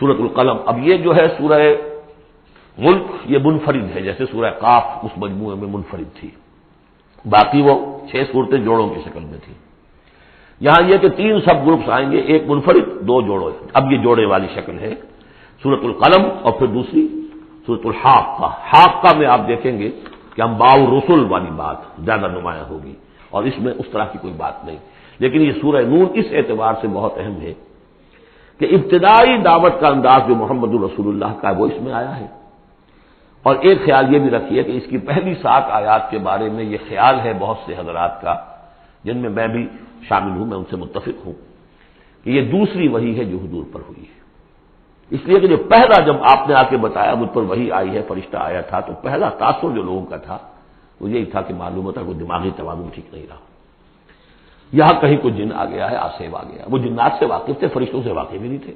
سورۃ القلم. اب یہ جو ہے سورہ ملک یہ منفرد ہے، جیسے سورہ قاف اس مجموعے میں منفرد تھی، باقی وہ 6 صورتیں جوڑوں کی شکل میں تھی. یہاں یہ کہ 3 سب گروپس آئیں گے، ایک منفرد 2 جوڑے. اب یہ جوڑے والی شکل ہے سورۃ القلم، اور پھر دوسری سورۃ الحاقہ. حاقہ میں آپ دیکھیں گے کہ انباء الرسل والی بات زیادہ نمایاں ہوگی، اور اس میں اس طرح کی کوئی بات نہیں. لیکن یہ سورہ نون اس اعتبار سے بہت اہم ہے کہ ابتدائی دعوت کا انداز جو محمد الرسول اللہ کا ہے وہ اس میں آیا ہے. اور ایک خیال یہ بھی رکھیے کہ اس کی پہلی 7 آیات کے بارے میں یہ خیال ہے بہت سے حضرات کا، جن میں میں بھی شامل ہوں، میں ان سے متفق ہوں، کہ یہ دوسری وحی ہے جو حضور پر ہوئی ہے. اس لیے کہ جو پہلا جب آپ نے آ کے بتایا مجھ پر وحی آئی ہے، فرشتہ آیا تھا، تو پہلا تاثر جو لوگوں کا تھا وہ یہی تھا کہ معلوم ہوتا کوئی دماغی توازن ٹھیک نہیں رہا. یہاں کہیں کوئی جن آ گیا ہے، آصف آ گیا. وہ جنات سے واقف تھے، فرشتوں سے واقف ہی نہیں تھے.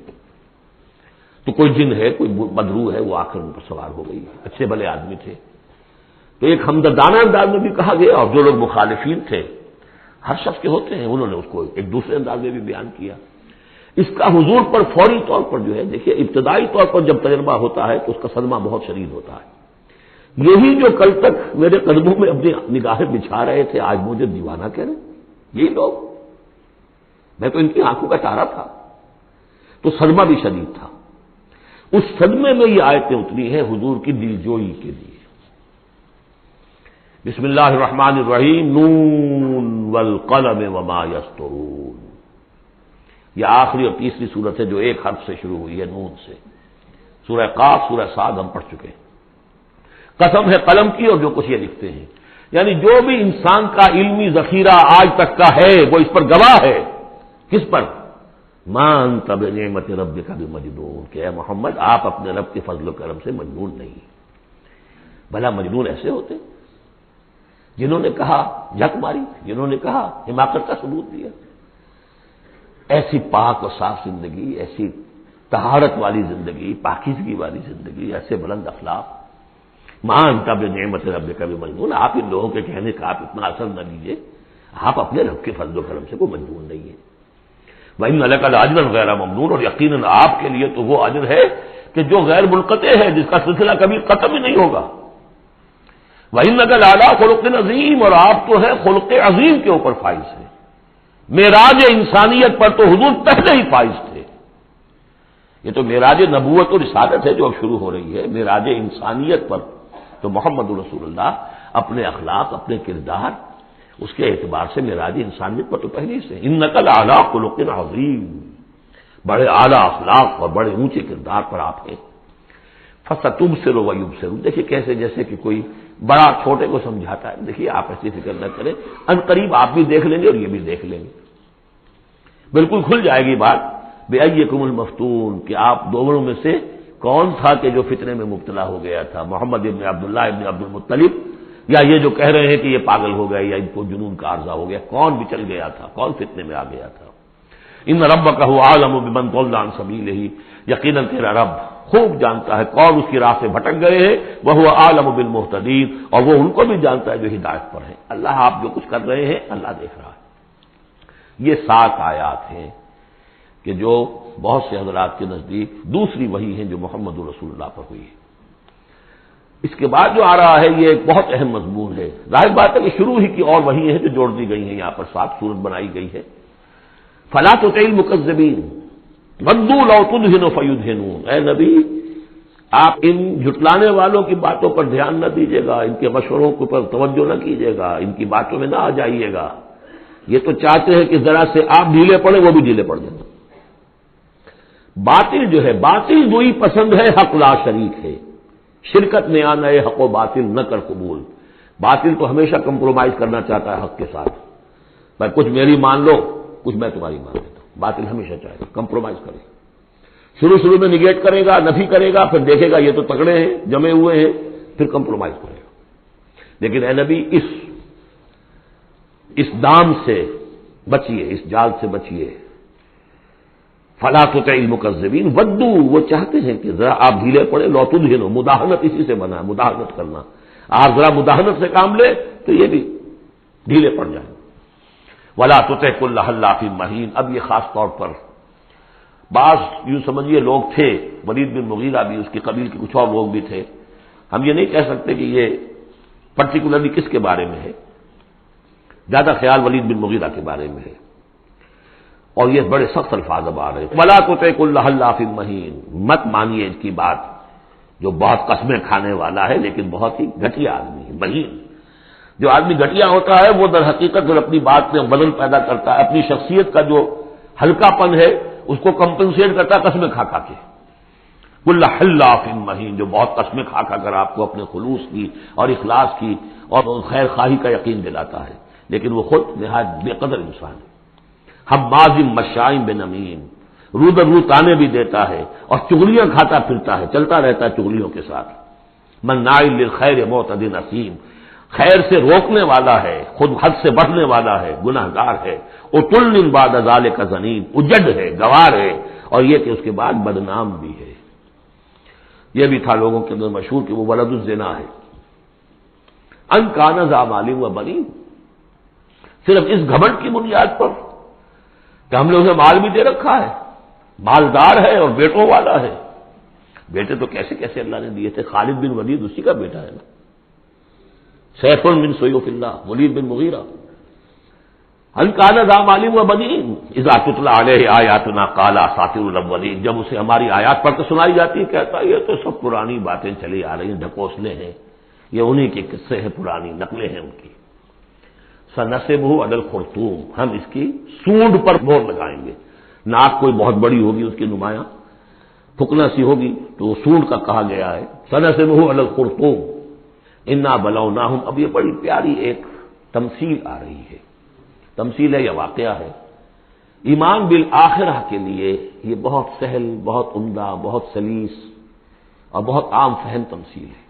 تو کوئی جن ہے، کوئی بدرو ہے، وہ آ کر ان پر سوار ہو گئی. اچھے بھلے آدمی تھے. تو ایک ہمدردانہ انداز میں بھی کہا گیا، اور جو لوگ مخالفین تھے، ہر شخص کے ہوتے ہیں، انہوں نے اس کو ایک دوسرے انداز میں بھی بیان کیا. اس کا حضور پر فوری طور پر جو ہے، دیکھیے ابتدائی طور پر جب تجربہ ہوتا ہے تو اس کا صدمہ بہت شدید ہوتا ہے. یہی جو کل تک میرے قدموں میں اپنی نگاہیں بچھا رہے تھے، آج مجھے دیوانہ کہہ رہے، یہی لوگ، میں تو ان کی آنکھوں کا تارا تھا. تو صدمہ بھی شدید تھا. اس صدمے میں یہ آیتیں اتری ہیں حضور کی دلجوئی کے لیے. بسم اللہ الرحمن الرحیم، نون والقلم وما یسطرون. یہ آخری اور تیسری صورت ہے جو ایک حرف سے شروع ہوئی ہے، نون سے. سورہ قاف، سورہ صاد ہم پڑھ چکے ہیں. قسم ہے قلم کی اور جو کچھ یہ لکھتے ہیں، یعنی جو بھی انسان کا علمی ذخیرہ آج تک کا ہے وہ اس پر گواہ ہے. کس پر؟ مَا أَنتَ بِنِعْمَةِ رَبِّكَ بِمَجْنُونٍ، کہ اے محمد آپ اپنے رب کے فضل و کرم سے مجنون نہیں. بھلا مجنون ایسے ہوتے جنہوں نے کہا جھک ماری، جنہوں نے کہا حماقت کا ثبوت دیا. ایسی پاک و صاف زندگی، ایسی طہارت والی زندگی، پاکیزگی والی زندگی، ایسے بلند اخلاق. مَا أَنتَ بِنِعْمَةِ رَبِّكَ بِمَجْنُونٍ. آپ ان لوگوں کے کہنے کا آپ اتنا اثر نہ لیجیے، آپ اپنے رب کے فضل و کرم سے کوئی مجنون نہیں ہے. وَإِنَّ لَكَ لَأَجْرًا غَيْرَ مَمْنُونٍ، اور یقیناً آپ کے لیے تو وہ اجر ہے کہ جو غیر منقطع ہے، جس کا سلسلہ کبھی ختم ہی نہیں ہوگا. وَإِنَّكَ لَعَلَىٰ خُلُقٍ عَظِيمٍ، اور آپ تو ہے خلق عظیم کے اوپر فائز ہے. معراج انسانیت پر تو حضور پہلے ہی فائز تھے. یہ تو معراج نبوت اور رسالت ہے جو اب شروع ہو رہی ہے. معراج انسانیت پر تو محمد رسول اللہ اپنے اخلاق، اپنے کردار، اس کے اعتبار سے معراج انسانیت پر تو پہلے سے. انک لعلی خلق عظیم، بڑے اعلیٰ اخلاق اور بڑے اونچے کردار پر آپ ہیں. فستبصر ویبصرون، دیکھیے کیسے جیسے کہ کوئی بڑا چھوٹے کو سمجھاتا ہے. دیکھیے آپ ایسی فکر نہ کریں، ان قریب آپ بھی دیکھ لیں گے اور یہ بھی دیکھ لیں گے. بالکل کھل جائے گی بات. بأیکم المفتون، کہ آپ دونوں میں سے کون تھا کہ جو فتنے میں مبتلا ہو گیا تھا، محمد ابن عبداللہ ابن عبد المطلب، یا یہ جو کہہ رہے ہیں کہ یہ پاگل ہو گئے یا ان کو جنون کا عارضہ ہو گیا. کون بچل گیا تھا، کون فتنے میں آ گیا تھا. ان ربک هو اعلم بمن ضل عن سبیلہ، یقیناً تیرا رب خوب جانتا ہے کون اس کی راہ سے بھٹک گئے ہیں. وهو اعلم بالمهتدین، اور وہ ان کو بھی جانتا ہے جو ہدایت پر ہیں. اللہ آپ جو کچھ کر رہے ہیں اللہ دیکھ رہا ہے. یہ 7 آیات ہیں کہ جو بہت سے حضرات کے نزدیک دوسری وحی ہیں جو محمد رسول اللہ پر ہوئی ہے. اس کے بعد جو آ رہا ہے یہ ایک بہت اہم مضمون ہے. ظاہر بات ہے کہ شروع ہی کی اور وحی ہے جو جوڑ دی گئی ہیں. یہاں پر 7 صورت بنائی گئی ہے. فلا تطع المکذبین ودوا لو تدہن فیدہنون، اے نبی آپ ان جھٹلانے والوں کی باتوں پر دھیان نہ دیجیے گا، ان کے مشوروں پر توجہ نہ کیجیے گا، ان کی باتوں میں نہ آ جائیے گا. یہ تو چاہتے ہیں کہ ذرا سے آپ ڈھیلے پڑے، وہ بھی ڈھیلے پڑ جائیں. باطل جو ہے، باطل دوئی پسند ہے، حق لا شریک ہے. شرکت میں آنا ہے، حق و باطل نہ کر قبول. باطل تو ہمیشہ کمپرومائز کرنا چاہتا ہے حق کے ساتھ. بھائی کچھ میری مان لو، کچھ میں تمہاری مان لیتا ہوں. باطل ہمیشہ چاہے گا کمپرومائز کرے. شروع میں نگیٹ کرے گا، نفی کرے گا، پھر دیکھے گا یہ تو تگڑے ہیں، جمے ہوئے ہیں، پھر کمپرومائز کرے گا. لیکن اے نبی اس دام سے بچیے، اس جال سے بچیے. فلا تطع المکذبین ودوا، وہ چاہتے ہیں کہ ذرا آپ ڈھیلے پڑے. لو تدہنوا، مداہنت اسی سے بنا ہے، مداہنت کرنا. آپ ذرا مداہنت سے کام لے تو یہ بھی ڈھیلے پڑ جائیں. ولا تطع کل حلاف مہین، اب یہ خاص طور پر بعض یوں سمجھیے لوگ تھے، ولید بن مغیرہ بھی، اس کی قبیل کے کچھ اور لوگ بھی تھے، ہم یہ نہیں کہہ سکتے کہ یہ پرٹیکولرلی کس کے بارے میں ہے، زیادہ خیال ولید بن مغیرہ کے بارے میں ہے، اور یہ بڑے سخت الفاظ اب آ رہے ہیں، وَلَا تُطِعْ كُلَّ حَلَّافٍ مَّهِينٍ، مت مانیے اس کی بات جو بہت قسمیں کھانے والا ہے لیکن بہت ہی گھٹیا آدمی ہے، مہین۔ جو آدمی گھٹیا ہوتا ہے وہ در حقیقت جو اپنی بات میں وزن پیدا کرتا ہے، اپنی شخصیت کا جو ہلکا پن ہے اس کو کمپنسیٹ کرتا ہے قسمیں کھا کھا کے۔ کل حلاف مہین، جو بہت قسمیں کھا کھا کر آپ کو اپنے خلوص کی اور اخلاص کی اور خیر خواہی کا یقین دلاتا ہے، لیکن وہ خود نہایت بے قدر انسان ہے۔ حماز مشاء بنمیم، رو در رو تانے بھی دیتا ہے اور چغلیاں کھاتا پھرتا ہے، چلتا رہتا ہے چغلیوں کے ساتھ۔ مناع للخیر معتد اثیم، خیر سے روکنے والا ہے، خود حد سے بڑھنے والا ہے، گناہ گار ہے۔ عتل بعد ذلک زنیم، اجڑ ہے، گوار ہے، اور یہ کہ اس کے بعد بدنام بھی ہے۔ یہ بھی تھا لوگوں کے اندر مشہور کہ وہ ولد الزنا ہے۔ ان کان ذا مال و بنین، صرف اس گھمنڈ کی بنیاد پر کہ ہم نے اسے مال بھی دے رکھا ہے، مالدار ہے اور بیٹوں والا ہے۔ بیٹے تو کیسے کیسے اللہ نے دیے تھے، خالد بن ولید اسی کا بیٹا ہے نا، سیف من سیوف اللہ ولید بن مغیرہ۔ ان کان ذا مال و بنین اذا تتلی علیہ آیاتنا قال اساطیر الاولین، جب اسے ہماری آیات پڑھ کر سنائی جاتی ہے کہتا ہے یہ تو سب پرانی باتیں چلی آ رہی ہیں، ڈھکوسلے ہیں، یہ انہی کے قصے ہیں، پرانی نقلیں ہیں ان کی۔ سنصبہ علی الخرطوم، ہم اس کی سونڈ پر مہر لگائیں گے۔ ناک کوئی بہت بڑی ہوگی اس کی نمایاں، پھکنا سی ہوگی تو وہ سونڈ کا کہا گیا ہے۔ سنصبہ علی الخرطوم انا بلوناہم، اب یہ بڑی پیاری ایک تمثیل آ رہی ہے، تمثیل ہے یا واقعہ ہے۔ ایمان بالآخرہ کے لیے یہ بہت سہل، بہت عمدہ، بہت سلیس اور بہت عام فہم تمثیل ہے۔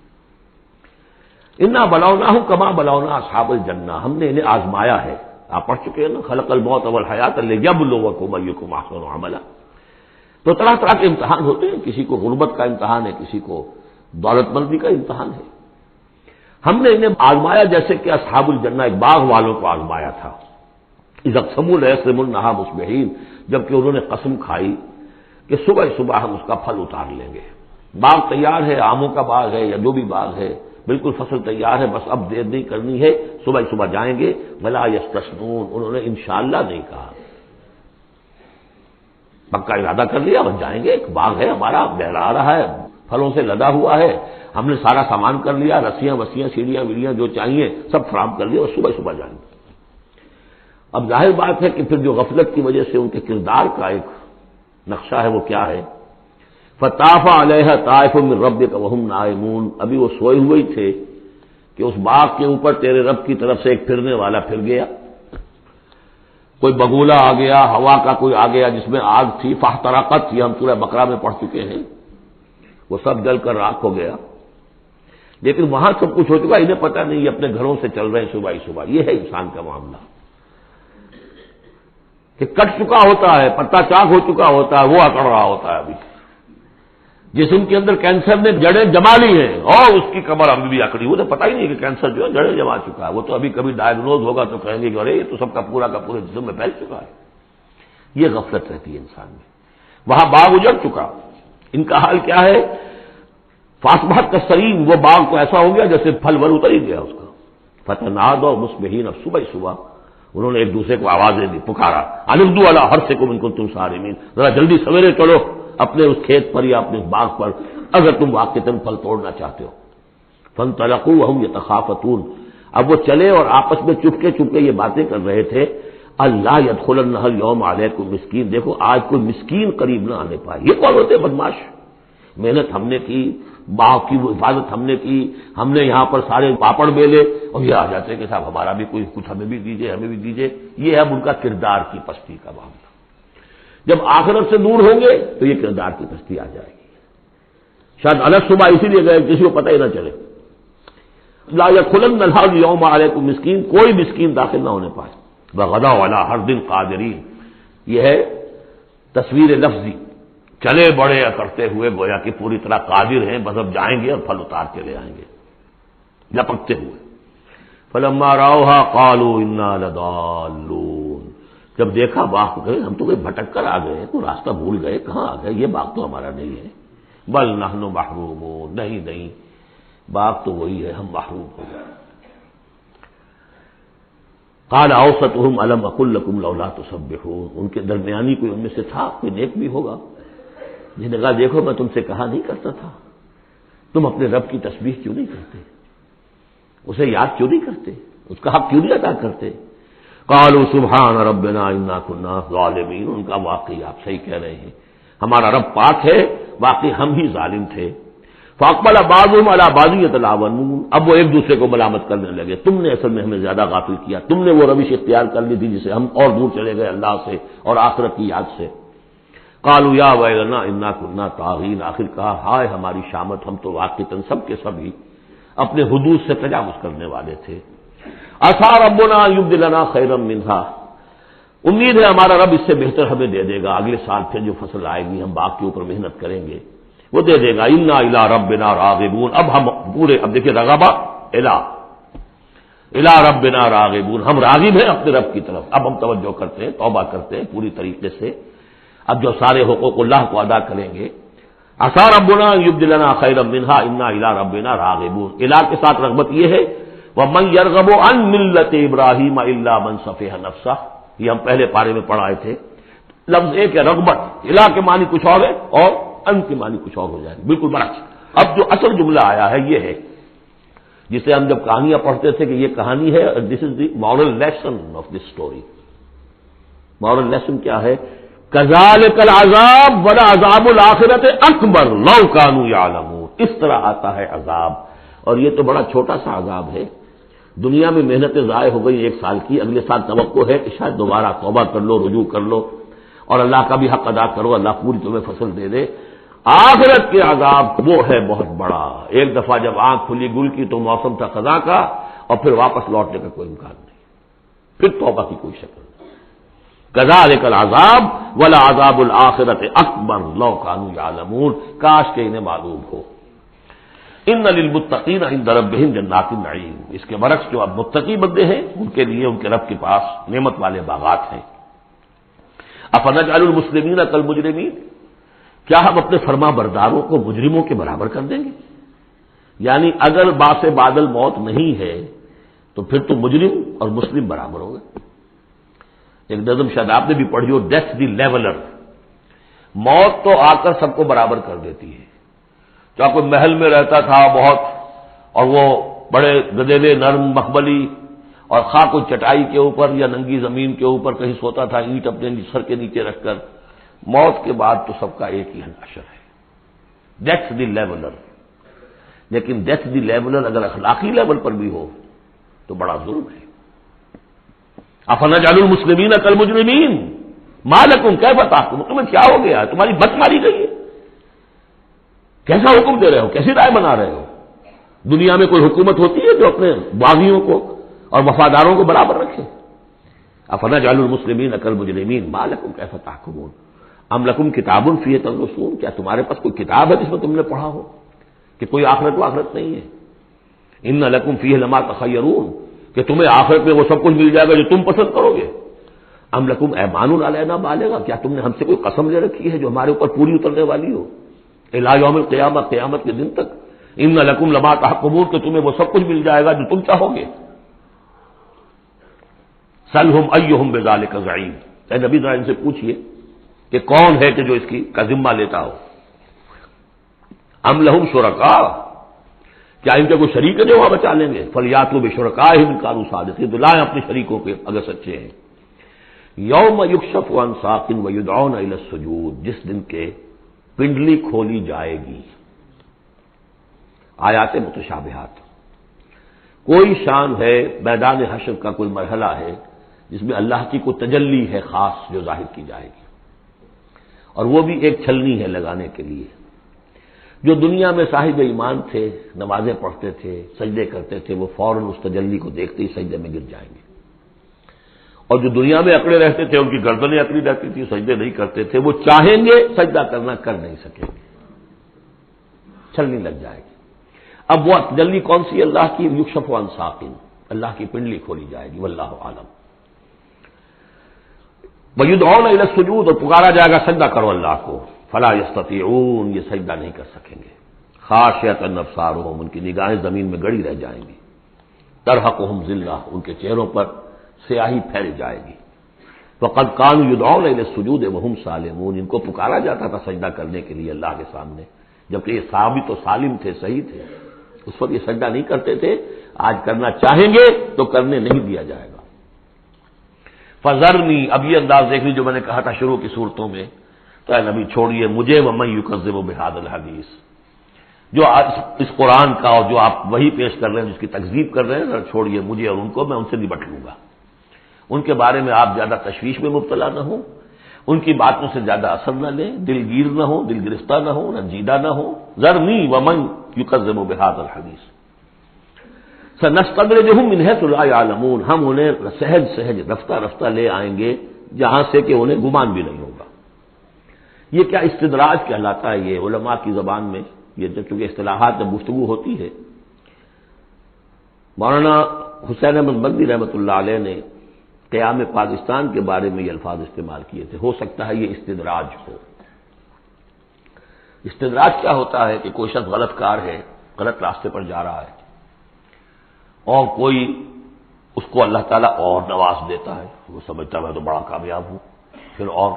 انا بلوناہم کما بلونا اصحاب الجنہ، ہم نے انہیں آزمایا ہے، آپ پڑھ چکے ہیں نا، خلق الموت والحیات لیبلوکم ایکم احسن عملا۔ تو طرح طرح کے امتحان ہوتے ہیں، کسی کو غربت کا امتحان ہے، کسی کو دولت مندی کا امتحان ہے۔ ہم نے انہیں آزمایا جیسے کہ اصحاب الجنہ ایک باغ والوں کو آزمایا تھا۔ اذا اقسموا لیصرمن النہار مصبحین، جبکہ انہوں نے قسم کھائی کہ صبح صبح ہم اس کا پھل اتار لیں گے۔ باغ تیار ہے، آموں کا باغ ہے یا جو بھی باغ ہے، بالکل فصل تیار ہے، بس اب دیر نہیں کرنی ہے، صبح صبح جائیں گے۔ ولا یستثنون، انہوں نے انشاءاللہ نہیں کہا، پکا ارادہ کر لیا، بس جائیں گے، ایک باغ ہے ہمارا، بہرا رہا ہے، پھلوں سے لدا ہوا ہے، ہم نے سارا سامان کر لیا، رسیاں وسیاں سیڑھیاں ویڑیاں جو چاہیے سب فراہم کر لیا، اور صبح صبح جائیں گے۔ اب ظاہر بات ہے کہ پھر جو غفلت کی وجہ سے ان کے کردار کا ایک نقشہ ہے وہ کیا ہے، فطاف علیہ طائف من ربک وہم نائمون، ابھی وہ سوئے ہوئے ہی تھے کہ اس باغ کے اوپر تیرے رب کی طرف سے ایک پھرنے والا پھر گیا، کوئی بگولا آ گیا، ہوا کا کوئی آ گیا جس میں آگ تھی، فاحترقت، یہ ہم سورہ بقرہ میں پڑھ چکے ہیں، وہ سب جل کر راکھ ہو گیا۔ لیکن وہاں سب کچھ ہو چکا، انہیں پتہ نہیں، یہ اپنے گھروں سے چل رہے ہیں صبح ہی صبح۔ یہ ہے انسان کا معاملہ کہ کٹ چکا ہوتا ہے، پتا چاک ہو چکا ہوتا ہے، وہ اکڑ رہا ہوتا ہے۔ ابھی جسم کے اندر کینسر نے جڑیں جما لی ہیں اور اس کی کمر ابھی بھی اکڑی، وہ تو پتہ ہی نہیں کہ کینسر جو ہے جڑیں جما چکا ہے، وہ تو ابھی کبھی ڈائگنوز ہوگا تو کہیں گے کہ ارے یہ تو سب کا پورا جسم میں پھیل چکا ہے۔ یہ غفلت رہتی ہے انسان میں۔ وہاں باغ اجڑ چکا، ان کا حال کیا ہے، فاصبحت کالصریم، وہ باغ کو ایسا ہو گیا جیسے پھل ول اتر ہی گیا اس کا۔ فتنادوا مصبحین، اب صبح صبح انہوں نے ایک دوسرے کو آوازیں دی، پکارا، اغدوا علی حرثکم ان کنتم صارمین، ذرا جلدی سویرے چلو اپنے اس کھیت پر یا اپنے اس باغ پر اگر تم واقعتاً پھل توڑنا چاہتے ہو۔ فانطلقوا وهم يتخافتون، اب وہ چلے اور آپس میں چپکے چپکے یہ باتیں کر رہے تھے، اللہ يدخلنہ اليوم علیکم مسکین، دیکھو آج کوئی مسکین قریب نہ آنے پائے۔ یہ کون ہوتے بدماش؟ محنت ہم نے کی، باغ کی حفاظت ہم نے کی، ہم نے یہاں پر سارے پاپڑ بیلے، اور یہ آ جاتے ہیں کہ صاحب ہمارا بھی کوئی کچھ ہمیں بھی دیجئے، ہمیں بھی دیجئے۔ یہ ہے ان کا کردار کی پستی کا معاملہ۔ جب آخرت سے دور ہوں گے تو یہ کردار کی پستی آ جائے گی۔ شاید الگ صبح اسی لیے گئے کسی کو پتہ ہی نہ چلے۔ لا يدخلن الحال یوم علیکم مسکین، کوئی مسکین داخل نہ ہونے پائے۔ وغدوا علی حرد قادرین، یہ ہے تصویر لفظی، چلے بڑے کرتے ہوئے گویا کہ پوری طرح قادر ہیں، بس اب جائیں گے اور پھل اتار کے لے آئیں گے لپکتے ہوئے۔ فلما راوها قالوا انا لضالون، جب دیکھا باغ گئے، ہم تو کوئی بھٹک کر آ گئے، تو راستہ بھول گئے، کہاں آ گئے، یہ باغ تو ہمارا نہیں ہے، بل نحن محرومون، نہیں باغ تو وہی ہے، ہم محروم ہو گئے۔ قال اوسطهم الم اقل لكم لولا تسبحون، ان کے درمیانی کوئی ان میں سے تھا، کوئی نیک بھی ہوگا جس نے کہا دیکھو میں تم سے کہا نہیں کرتا تھا، تم اپنے رب کی تسبیح کیوں نہیں کرتے، اسے یاد کیوں نہیں کرتے، اس کا حق کیوں نہیں ادا کرتے۔ قالوا سبحان ربنا انا كنا ظالمین، ان کا واقعی آپ صحیح کہہ رہے ہیں، ہمارا رب پاک ہے، واقعی ہم ہی ظالم تھے۔ فاقبل بعضهم على بعض يتلاومون، اب وہ ایک دوسرے کو ملامت کرنے لگے، تم نے اصل میں ہمیں زیادہ غافل کیا، تم نے وہ روش اختیار کر لی تھی جسے ہم اور دور چلے گئے اللہ سے اور آخرت کی یاد سے۔ قالوا یا ویلنا انا كنا طاغین، آخر کہا ہائے ہماری شامت، ہم تو واقعتاً سب کے سب ہی اپنے حدود سے تجاوز کرنے والے تھے۔ عسى ربنا ان يبدلنا خيرا منها، امید ہے ہمارا رب اس سے بہتر ہمیں دے دے گا، اگلے سال پھر جو فصل آئے گی ہم باغ کے اوپر محنت کریں گے وہ دے دے گا۔ انا الى ربنا راغبون، اب ہم پورے، اب دیکھیں رغبہ الى ربنا راغبون، ہم راغب ہیں اپنے رب کی طرف، اب ہم توجہ کرتے ہیں، توبہ کرتے ہیں پوری طریقے سے، اب جو سارے حقوق اللہ کو ادا کریں گے۔ عسى ربنا ان يبدلنا خيرا منها انا الى ربنا راغبون، الى کے ساتھ رغبت یہ ہے وَمَن يَرْغَبُ عَن مِّلَّةِ إِبْرَاهِيمَ إِلَّا مَن سَفِهَ نَفْسَهُ، یہ ہم پہلے پارے میں پڑھائے تھے، لفظ ایک ہے رغبت، الہ کے معنی کچھ اور ہے اور ان کے معنی کچھ اور ہو جائے، بالکل برعکس۔ اب جو اصل جملہ آیا ہے یہ ہے جسے ہم جب کہانیاں پڑھتے تھے کہ یہ کہانی ہے، this is the moral lesson of this story. Moral lesson کیا ہے؟ کذالک العذاب ولعذاب الآخرۃ اکبر لو کانوا یعلمون، اس طرح آتا ہے عذاب، اور یہ تو بڑا چھوٹا سا عذاب ہے، دنیا میں محنتیں ضائع ہو گئی ایک سال کی، اگلے سال توقع ہے کہ شاید دوبارہ توبہ کر لو، رجوع کر لو اور اللہ کا بھی حق ادا کرو، اللہ پوری تمہیں فصل دے دے۔ آخرت کے عذاب وہ ہے بہت بڑا، ایک دفعہ جب آنکھ کھلی گل کی تو موسم تھا خزاں کا، اور پھر واپس لوٹنے کا کوئی امکان نہیں، پھر توبہ کی کوئی شکل نہیں۔ کذالک العذاب ولعذاب الآخرۃ اکبر لو کانوا یعلمون، کاش کہ انہیں معلوم ہو۔ ان للمتقین عند ربهم جنات النعیم، اس کے برعکس جو اب متقی بندے ہیں ان کے لیے ان کے رب کے پاس نعمت والے باغات ہیں۔ افنجعل المسلمین کالمجرمین، کیا ہم اپنے فرما برداروں کو مجرموں کے برابر کر دیں گے؟ یعنی اگر باس بادل موت نہیں ہے تو پھر تو مجرم اور مسلم برابر ہو گئے۔ ایک نظم شاید آپ نے بھی پڑھی ہو، ڈیتھ دی لیولر، موت تو آ کر سب کو برابر کر دیتی ہے، چاہے کوئی محل میں رہتا تھا بہت اور وہ بڑے گدیلے نرم مخملی اور خواہ کوئی چٹائی کے اوپر یا ننگی زمین کے اوپر کہیں سوتا تھا اینٹ اپنے سر کے نیچے رکھ کر، موت کے بعد تو سب کا ایک ہی حشر ہے، ڈیتھ دی لیولر۔ لیکن ڈیتھ دی لیولر اگر اخلاقی لیول پر بھی ہو تو بڑا ظلم ہے۔ افنجعل المسلمین کالمجرمین ما لکم کیف تحکمون، تمہیں کیا ہو گیا ہے، تمہاری بت ماری گئی ہے، کیسا حکم دے رہے ہو، کیسی رائے بنا رہے ہو؟ دنیا میں کوئی حکومت ہوتی ہے جو اپنے باغیوں کو اور وفاداروں کو برابر رکھے؟ افنجعل المسلمین کالمجرمین ما لکم کیف تحکمون ام لکم کتاب فیہ تدرسون، کیا تمہارے پاس کوئی کتاب ہے جس میں تم نے پڑھا ہو کہ کوئی آخرت و آخرت نہیں ہے؟ ان لکم فیہ لما تخیرون، کہ تمہیں آخرت میں وہ سب کچھ مل جائے گا جو تم پسند کرو گے۔ ام لکم ایمان علینا بالغہ، کیا تم نے ہم سے کوئی قسم لے رکھی ہے جو ہمارے اوپر پوری اترنے والی ہو الی یوم القیامہ، قیامت کے دن تک؟ ان لکم لما تحکمون، کہ تمہیں وہ سب کچھ مل جائے گا جو تم چاہو گے۔ سلہم ایہم بذالک زعیم، اے نبی ذرا ان سے پوچھئے کہ کون ہے کہ جو اس کی کا ذمہ لیتا ہو۔ ام لہم شرکاء، کیا ان کے کوئی شریک ہے جو وہاں بچا لیں گے؟ فلیاتوا بشرکائہم ان کانوا صادقین، تو لائیں اپنے شریکوں کے اگر سچے ہیں۔ یوم یکشف عن ساق ویدعون الی السجود، جس دن کے پنڈلی کھولی جائے گی۔ آیات متشابہات، کوئی شان ہے میدان حشر کا، کوئی مرحلہ ہے جس میں اللہ کی کوئی تجلی ہے خاص جو ظاہر کی جائے گی، اور وہ بھی ایک چھلنی ہے لگانے کے لیے۔ جو دنیا میں صاحب ایمان تھے، نمازیں پڑھتے تھے، سجدے کرتے تھے، وہ فوراً اس تجلی کو دیکھتے ہی سجدے میں گر جائیں گے، اور جو دنیا میں اکڑے رہتے تھے ان کی گردنیں اکڑی رہتی تھی، سجدے نہیں کرتے تھے، وہ چاہیں گے سجدہ کرنا کر نہیں سکیں گے، چھلنی لگ جائے گی۔ اب وہ تجلی کون سی؟ اللہ کی یکشف عن ساق، اللہ کی پنڈلی کھولی جائے گی، واللہ عالم۔ وَيُدْعَوْنَ إِلَى السُّجُودِ، اور پکارا جائے گا سجدہ کرو اللہ کو، فَلَا يَسْتَطِيعُونَ، یہ سجدہ نہیں کر سکیں گے، خاشعۃ أَبْصَارُهُمْ، ان کی نگاہیں زمین میں گڑی رہ جائیں گی، ترہقہم ذلہ، ان کے چہروں پر سیاہی پھیل جائے گی، وَقَدْ كَانُوا يُدْعَوْنَ إِلَى السُّجُودِ وَهُمْ سَالِمُونَ، ان کو پکارا جاتا تھا سجدہ کرنے کے لیے اللہ کے سامنے، جبکہ یہ ثابت و سالم تھے، صحیح تھے، اس وقت یہ سجدہ نہیں کرتے تھے، آج کرنا چاہیں گے تو کرنے نہیں دیا جائے گا۔ فَذَرْنِي، اب یہ انداز دیکھ لیجیے جو میں نے کہا تھا شروع کی صورتوں میں، تو اے نبی چھوڑیے مجھے، وَمَن يُكَذِّبُ بِهَذَا الْحَدِيثِ، جو اس قرآن کا اور جو آپ وہی پیش کر رہے ہیں جس کی تکذیب کر رہے ہیں، ذرا چھوڑیے مجھے اور ان کو، میں ان سے نبٹ لوں گا، ان کے بارے میں آپ زیادہ تشویش میں مبتلا نہ ہوں، ان کی باتوں سے زیادہ اثر نہ لیں، دلگیر نہ ہو، دل گرفتہ نہ ہو، رنجیدہ نہ ہو۔ ذرنی ومن یکذب بہذا الحدیث سنستدرجہم من حیث لا یعلمون، ہم انہیں سہج سہج رفتہ رفتہ لے آئیں گے جہاں سے کہ انہیں گمان بھی نہیں ہوگا۔ یہ کیا استدراج کہلاتا ہے، یہ علماء کی زبان میں، یہ چونکہ اصطلاحات میں گفتگو ہوتی ہے۔ مولانا حسین احمد مدنی رحمۃ اللہ علیہ نے قیام پاکستان کے بارے میں یہ الفاظ استعمال کیے تھے، ہو سکتا ہے یہ استدراج ہو۔ استدراج کیا ہوتا ہے کہ کوئی شخص غلط کار ہے، غلط راستے پر جا رہا ہے، اور کوئی اس کو اللہ تعالیٰ اور نواز دیتا ہے، وہ سمجھتا ہے میں تو بڑا کامیاب ہوں، پھر اور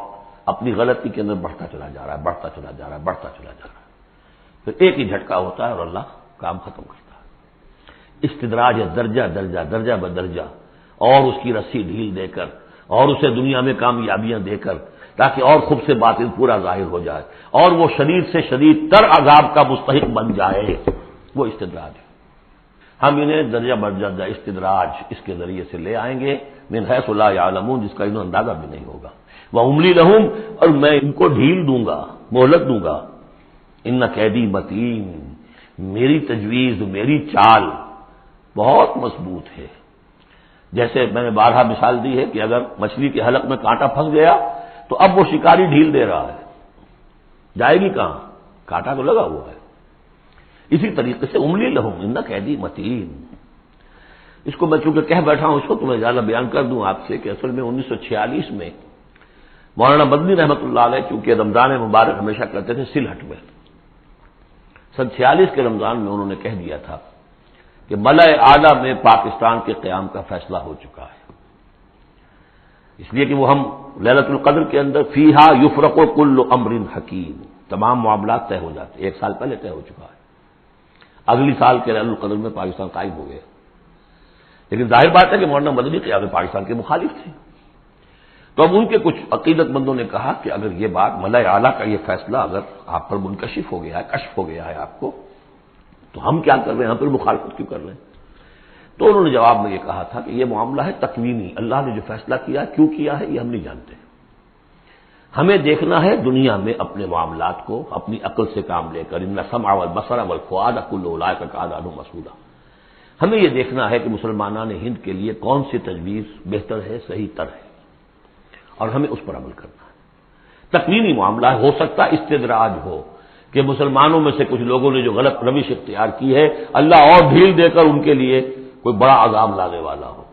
اپنی غلطی کے اندر بڑھتا چلا جا رہا ہے، بڑھتا چلا جا رہا ہے، بڑھتا چلا جا رہا ہے، پھر ایک ہی جھٹکا ہوتا ہے اور اللہ کام ختم کرتا ہے۔ استدراج ہے درجہ درجہ، درجہ بدرجہ، اور اس کی رسی ڈھیل دے کر، اور اسے دنیا میں کامیابیاں دے کر، تاکہ اور خود سے باطل پورا ظاہر ہو جائے، اور وہ شدید سے شدید تر عذاب کا مستحق بن جائے، وہ استدراج ہے۔ ہم انہیں درجہ بدرجہ استدراج اس کے ذریعے سے لے آئیں گے، من حیث لا یعلمون، جس کا انہیں اندازہ بھی نہیں ہوگا۔ وَأُمْلِي لَهُمْ، اور میں ان کو ڈھیل دوں گا، مہلت دوں گا۔ ان قیدی متین، میری تجویز، میری چال بہت مضبوط ہے۔ جیسے میں نے بارہا مثال دی ہے کہ اگر مچھلی کے حلق میں کانٹا پھنس گیا تو اب وہ شکاری ڈھیل دے رہا ہے، جائے گی کہاں، کانٹا تو لگا ہوا ہے۔ اسی طریقے سے املی لہم ان قیدی متین، اس کو میں چونکہ کہہ بیٹھا ہوں، اس کو تو میں زیادہ بیان کر دوں آپ سے کہ اصل میں 1946 میں مولانا مدنی رحمۃ اللہ علیہ چونکہ رمضان مبارک ہمیشہ کرتے تھے سلہٹ میں، سن 46 کے رمضان میں انہوں نے کہہ دیا تھا کہ ملأ اعلیٰ میں پاکستان کے قیام کا فیصلہ ہو چکا ہے، اس لیے کہ وہ ہم لیلۃ القدر کے اندر فیہا یفرق کل امر حکیم، تمام معاملات طے ہو جاتے، ایک سال پہلے طے ہو چکا ہے، اگلی سال کے لیلۃ القدر میں پاکستان قائم ہو گیا۔ لیکن ظاہر بات ہے کہ مولانا مدنی قیام پاکستان کے مخالف تھے، تو اب ان کے کچھ عقیدت مندوں نے کہا کہ اگر یہ بات ملأ اعلیٰ کا یہ فیصلہ اگر آپ پر منکشف ہو گیا ہے، کشف ہو گیا ہے آپ کو، تو ہم کیا کر رہے ہیں، ہم پھر مخالفت کیوں کر رہے ہیں؟ تو انہوں نے جواب میں یہ کہا تھا کہ یہ معاملہ ہے تکوینی، اللہ نے جو فیصلہ کیا ہے، کیوں کیا ہے یہ ہم نہیں جانتے، ہمیں دیکھنا ہے دنیا میں اپنے معاملات کو اپنی عقل سے کام لے کر، ان السمع والبصر والفؤاد کل اولئک کان عنہ مسئولا، ہمیں یہ دیکھنا ہے کہ مسلمانان ہند کے لیے کون سی تجویز بہتر ہے، صحیح تر ہے، اور ہمیں اس پر عمل کرنا ہے۔ تکوینی معاملہ ہو سکتا ہے استدراج ہو کہ مسلمانوں میں سے کچھ لوگوں نے جو غلط روش اختیار کی ہے، اللہ اور ڈھیل دے کر ان کے لیے کوئی بڑا عذاب لانے والا ہو،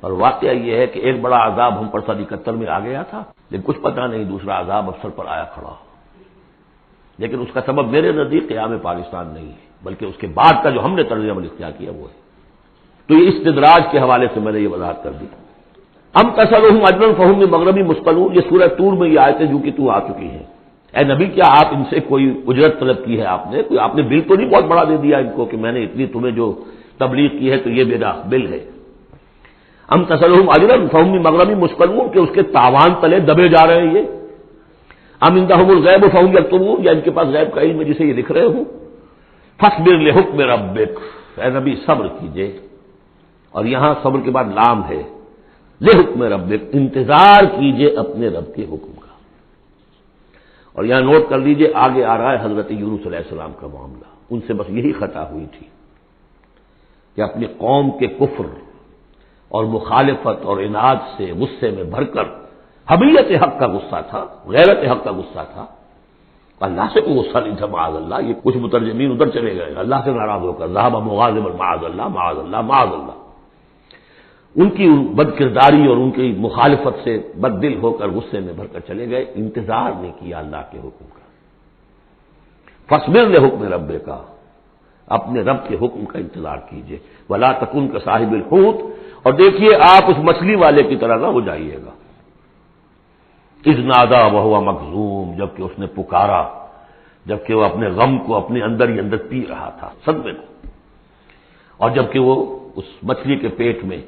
اور واقعہ یہ ہے کہ ایک بڑا عذاب ہم پر 71 میں آ گیا تھا، لیکن کچھ پتہ نہیں دوسرا عذاب اب سر پر آیا کھڑا ہو، لیکن اس کا سبب میرے نزدیک قیام پاکستان نہیں ہے، بلکہ اس کے بعد کا جو ہم نے طرز عمل اختیار کیا وہ ہے۔ تو یہ استدراج کے حوالے سے میں نے یہ وضاحت کر دی۔ ام تسألهم اجرا فهم من مغرم مثقلون، یہ سورہ طور میں یہ آیتیں جو کہ تو آ چکی ہیں، اے نبی کیا آپ ان سے کوئی اجرت طلب کی ہے، آپ نے بل تو نہیں بہت بڑا دے دیا ان کو کہ میں نے اتنی تمہیں جو تبلیغ کی ہے تو یہ میرا بل ہے؟ ام تسألهم اجرا فهم من مغرم مثقلون، کہ اس کے تاوان تلے دبے جا رہے ہیں یہ، ام عندهم الغیب فهم یکتبون، یا ان کے پاس غیب کا علم ہے جسے یہ لکھ رہے ہوں؟ فاصبر لحکم ربک، اے نبی صبر کیجئے، اور یہاں صبر کے بعد لام ہے، لحکم ربک، انتظار کیجئے اپنے رب کے حکم کا۔ اور یہاں نوٹ کر لیجئے آگے آ رہا ہے حضرت یونس علیہ السلام کا معاملہ، ان سے بس یہی خطا ہوئی تھی کہ اپنی قوم کے کفر اور مخالفت اور عناد سے غصے میں بھر کر، حمیت حق کا غصہ تھا، غیرت حق کا غصہ تھا، اللہ سے کوئی غصہ نہیں تھا معاذ اللہ، یہ کچھ مترجمین ادھر چلے گئے اللہ سے ناراض ہو کر، ذهب مغاضبا معاذ اللہ معاذ اللہ معاذ اللہ، ان کی بد کرداری اور ان کی مخالفت سے بد دل ہو کر غصے میں بھر کر چلے گئے، انتظار نہیں کیا اللہ کے حکم کا۔ فاصبر لحکم ربک کا، اپنے رب کے حکم کا انتظار کیجیے، ولا تکن کصاحب الحوت، اور دیکھیے آپ اس مچھلی والے کی طرح نہ ہو جائیے گا، اذ نادا وہو مکظوم، جبکہ اس نے پکارا، جبکہ وہ اپنے غم کو اپنے اندر ہی اندر پی رہا تھا، صدمے کو، اور جبکہ وہ اس مچھلی کے پیٹ میں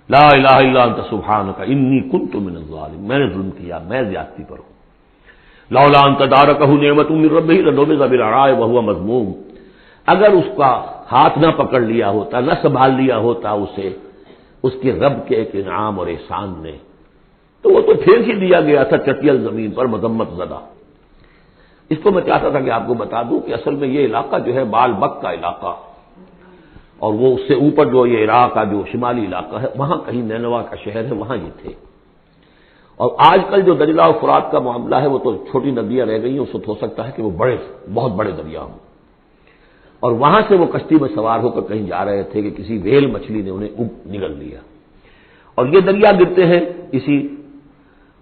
لا الہ الا انت سبحانک انی کنت من الظالمین، میں نے ظلم کیا، میں زیادتی پر ہوں، لولا ان تدارکہ نعمت من ربہ لنبذ بالعراء وہو مذموم، اگر اس کا ہاتھ نہ پکڑ لیا ہوتا، نہ سنبھال لیا ہوتا اسے اس کے رب کے ایک انعام اور احسان نے، تو وہ تو پھینک ہی دیا گیا تھا چٹیل زمین پر مذمت زدہ۔ اس کو میں چاہتا تھا کہ آپ کو بتا دوں کہ اصل میں یہ علاقہ جو ہے بال بک کا علاقہ، اور وہ اس سے اوپر جو یہ عراق کا جو شمالی علاقہ ہے، وہاں کہیں نینوا کا شہر ہے، وہاں یہ تھے۔ اور آج کل جو دجلہ و فرات کا معاملہ ہے وہ تو چھوٹی ندیاں رہ گئی ہیں، اس وقت ہو سکتا ہے کہ وہ بڑے بہت بڑے دریا ہوں، اور وہاں سے وہ کشتی میں سوار ہو کر کہیں جا رہے تھے کہ کسی ویل مچھلی نے انہیں نگل لیا، اور یہ دریا گرتے ہیں اسی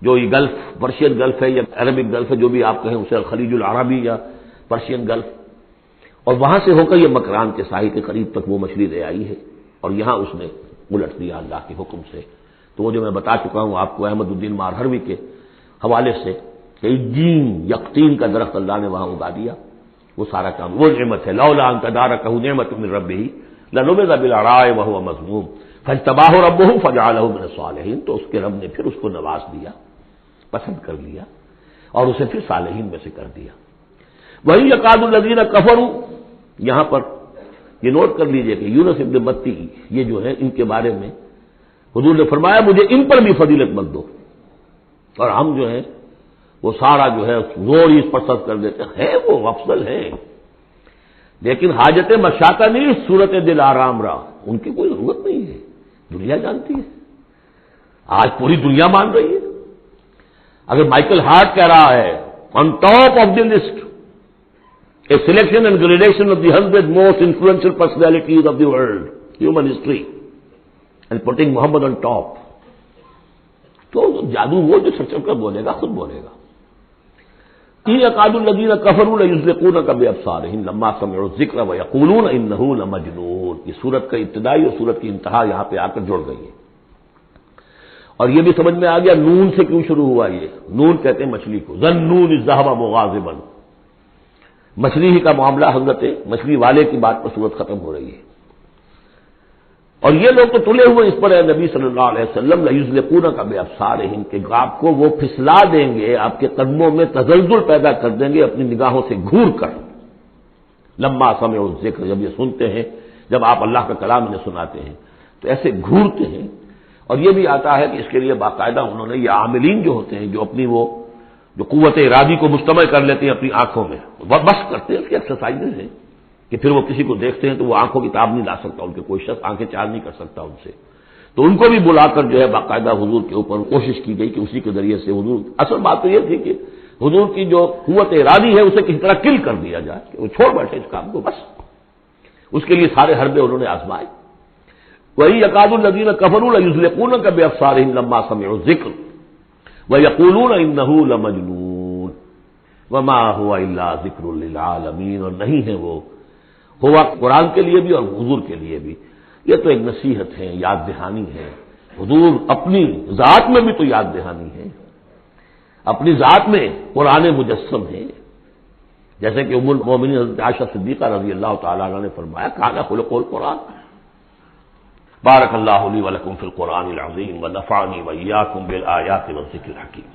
جو یہ گلف، پرشین گلف ہے یا عربک گلف ہے، جو بھی آپ کہیں اسے خلیج العربی یا پرشین گلف، اور وہاں سے ہو کر یہ مکران کے ساحل کے قریب تک وہ مچھلی لے آئی ہے، اور یہاں اس نے الٹ دیا اللہ کے حکم سے۔ تو وہ جو میں بتا چکا ہوں آپ کو احمد الدین مارہروی کے حوالے سے کہ جیم یقطین کا درخت اللہ نے وہاں اگا دیا، وہ سارا کام وہ نعمت ہے، لولا ان تدارکہ نعمت من ربہ لنبذ بالعراء وہو مذموم فاجتباہ ربہ فجعلہ من الصالحین، تو اس کے رب نے پھر اس کو نواز دیا، پسند کر لیا، اور اسے پھر صالحین میں سے کر دیا۔ وہی یکاد الذین کفروا، یہاں پر یہ نوٹ کر لیجئے کہ یونس ابن بطی یہ جو ہے ان کے بارے میں حضور نے فرمایا مجھے ان پر بھی فضیلت مت دو، اور ہم جو ہے وہ سارا جو ہے زور اس پر صرف کر دیتے ہیں، وہ افضل ہے، لیکن حاجت مشاقہ نہیں، صورت دل آرام رہا، ان کی کوئی ضرورت نہیں ہے، دنیا جانتی ہے، آج پوری دنیا مان رہی ہے۔ اگر مائیکل ہارٹ کہہ رہا ہے on top of the list a selection and gradation of the 100 most influential personalities of the world, human history, and putting Muhammad on top, تو جادو وہ جو سچ کر بولے گا خود بولے گا۔ یکاد الذین کفروا لیزلقونک بابصارہم لما سمعوا الذکر ویقولون انہ لمجنون، یہ سورت کا ابتدائی اور سورت کی انتہا یہاں پہ آ کر جڑ گئی ہے، اور یہ بھی سمجھ میں آ گیا نون سے کیوں شروع ہوا، یہ نون کہتے ہیں مچھلی کو، ظنون اذ ذهب مغاضبا، مچھلی ہی کا معاملہ، حضرت مچھلی والے کی بات پر صورت ختم ہو رہی ہے، اور یہ لوگ تو تلے ہوئے اس پر ہے نبی صلی اللہ علیہ وسلم لیزلقونک بابصارہم، کہ آپ کو وہ پھسلا دیں گے، آپ کے قدموں میں تزلزل پیدا کر دیں گے اپنی نگاہوں سے گھور کر، لما سمعوا الذکر، جب یہ سنتے ہیں، جب آپ اللہ کا کلام انہیں سناتے ہیں تو ایسے گھورتے ہیں۔ اور یہ بھی آتا ہے کہ اس کے لیے باقاعدہ انہوں نے یہ عاملین جو ہوتے ہیں جو اپنی وہ جو قوت ارادی کو مجتمع کر لیتے ہیں اپنی آنکھوں میں، وہ بس کرتے ہیں، اس کی ایکسرسائزز ہیں کہ پھر وہ کسی کو دیکھتے ہیں تو وہ آنکھوں کی تاب نہیں لا سکتا، ان کے کوئی شخص آنکھیں چار نہیں کر سکتا ان سے، تو ان کو بھی بلا کر جو ہے باقاعدہ حضور کے اوپر کوشش کی گئی کہ اسی کے ذریعے سے حضور، اصل بات تو یہ تھی کہ حضور کی جو قوت ارادی ہے اسے کسی طرح کل کر دیا جائے کہ وہ چھوڑ بیٹھے اس کام کو، بس اس کے لیے سارے حربے انہوں نے آزمائے۔ وہی یکاد الذین کفروا لیزلقونک بابصارہم لما سمعوا الذکر ویقولون انہ لمجنون وما هو الا ذکر للعالمین، اور نہیں ہے وہ ہوا قرآن کے لیے بھی اور حضور کے لیے بھی، یہ تو ایک نصیحت ہے، یاد دہانی ہے، حضور اپنی ذات میں بھی تو یاد دہانی ہے، اپنی ذات میں قرآن مجسم ہے، جیسے کہ ام المومنین حضرت عائشہ صدیقہ رضی اللہ تعالیٰ عنہ نے فرمایا کان خلق القرآن۔ بارک اللہ لی ولکم فی القرآن العظیم ونفعنی وإیاکم بالآیات والذکر الحکیم۔